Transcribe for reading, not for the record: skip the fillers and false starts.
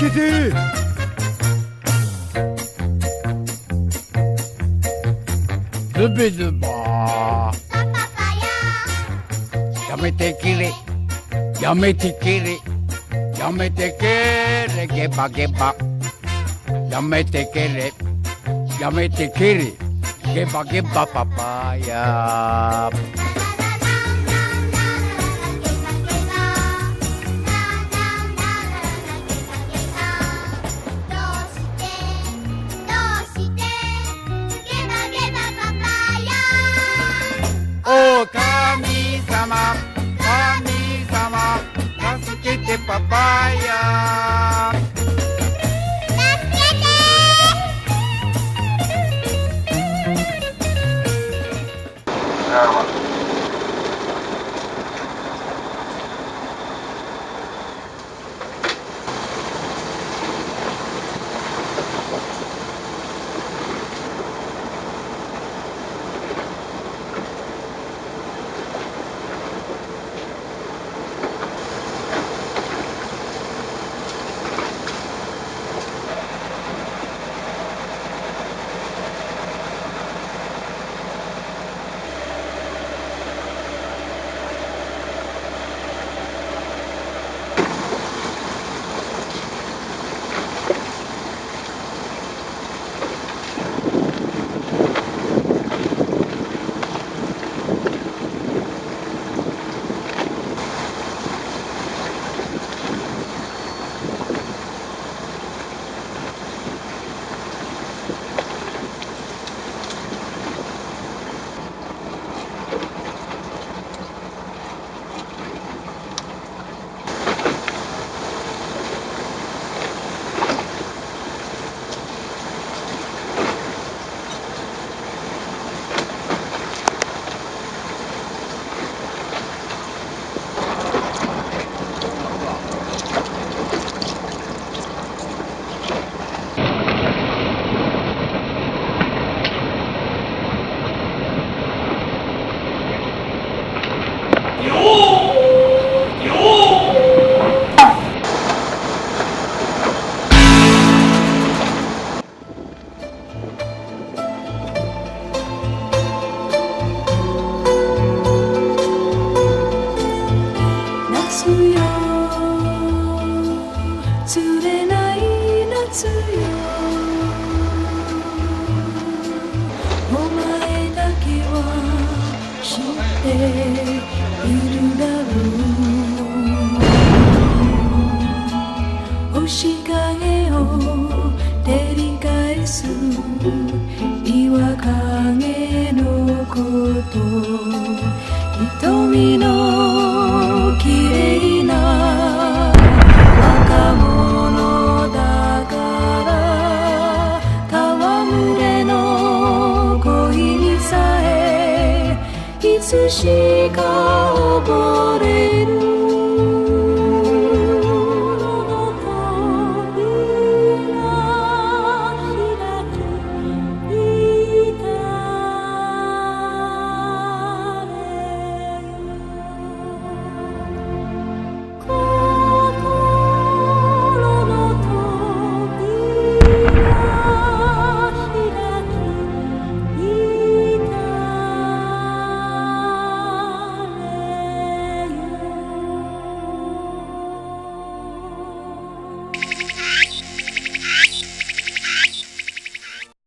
けて。ズビズバー。やめてけれ。やめてけれ。やめてけれ。ゲバゲバ。やめてけれ。やめてけれ。ゲバゲバパパヤ。お神様、神様、助けてパパヤ。釣れない夏よ、お前だけは知っているだろう。星影を照り返す岩陰のこと、瞳の綺麗な若者だから戯れの恋にさえいつしか溺れる。